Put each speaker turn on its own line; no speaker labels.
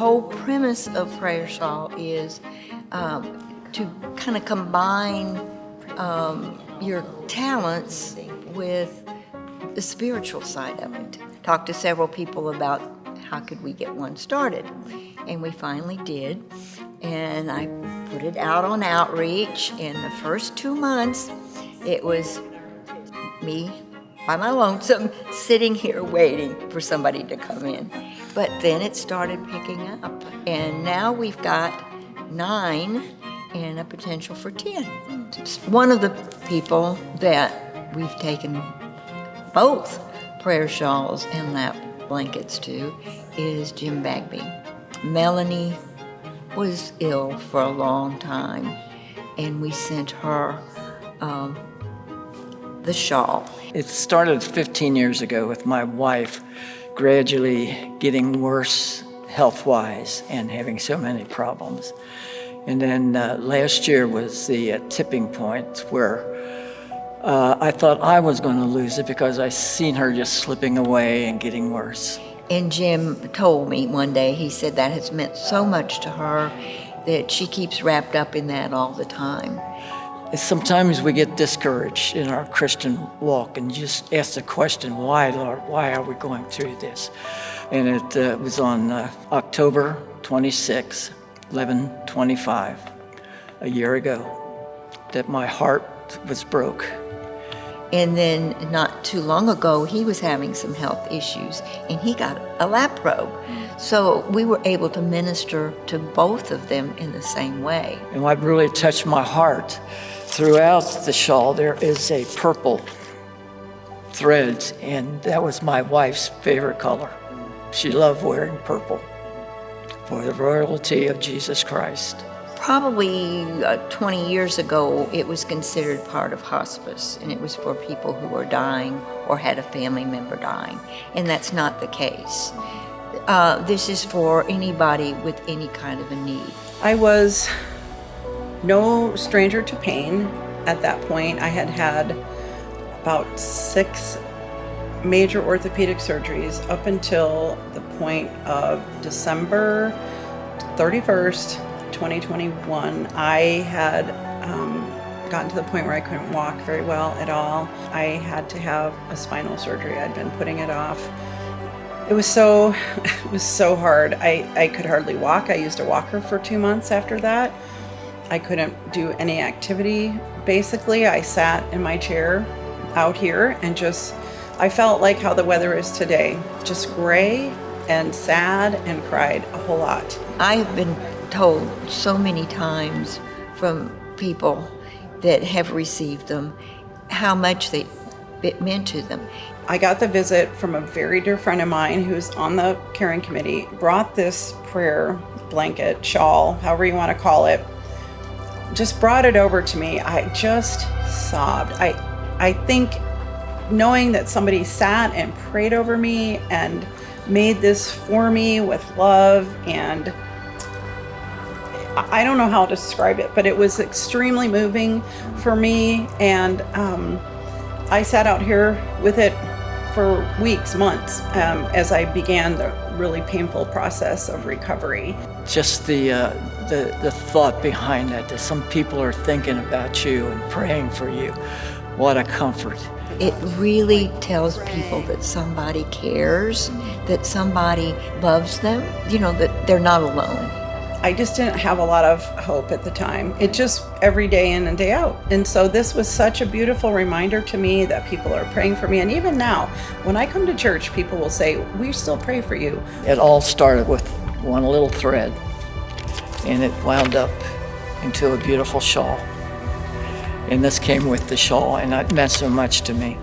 whole premise of Prayer Shawl is to kind of combine your talents with the spiritual side of it. Talked to several people about how could we get one started, and we finally did. And I put it out on outreach. In the first 2 months, it was me by my lonesome sitting here waiting for somebody to come in. But then it started picking up, and now we've got 9 and a potential for 10. One of the people that we've taken both prayer shawls and lap blankets to is Jim Bagby. Melanie was ill for a long time, and we sent her the shawl.
It started 15 years ago with my wife gradually getting worse health-wise and having so many problems. And then last year was the tipping point where I thought I was going to lose it because I seen her just slipping away and getting worse.
And Jim told me one day, he said that has meant so much to her that she keeps wrapped up in that all the time.
Sometimes we get discouraged in our Christian walk and just ask the question, why, Lord, why are we going through this? And it was on October 26, 11/25, a year ago, that my heart was broke.
And then not too long ago, he was having some health issues, and he got a lap robe. So we were able to minister to both of them in the same way.
And what really touched my heart, throughout the shawl, there is a purple thread, and that was my wife's favorite color. She loved wearing purple for the royalty of Jesus Christ.
Probably 20 years ago, it was considered part of hospice, and it was for people who were dying or had a family member dying, and that's not the case. This is for anybody with any kind of a need.
I was no stranger to pain at that point. I had had about 6 major orthopedic surgeries up until the point of December 31st, 2021. I had gotten to the point where I couldn't walk very well at all. I had to have a spinal surgery. I'd been putting it off. It was so hard. I could hardly walk. I used a walker for 2 months after that. I couldn't do any activity. Basically, I sat in my chair out here and I felt like how the weather is today, just gray and sad, and cried a whole lot.
I've been told so many times from people that have received them how much it meant to them.
I got the visit from a very dear friend of mine who's on the caring committee, brought this prayer blanket, shawl, however you want to call it, just brought it over to me. I just sobbed. I think knowing that somebody sat and prayed over me and made this for me with love, and I don't know how to describe it, but it was extremely moving for me. And I sat out here with it for weeks, months, as I began the really painful process of recovery.
Just the thought behind that some people are thinking about you and praying for you. What a comfort.
It really tells people that somebody cares, that somebody loves them, that they're not alone.
I just didn't have a lot of hope at the time. It just every day in and day out. And so this was such a beautiful reminder to me that people are praying for me. And even now, when I come to church, people will say, we still pray for you.
It all started with one little thread, and it wound up into a beautiful shawl. And this came with the shawl, and it meant so much to me.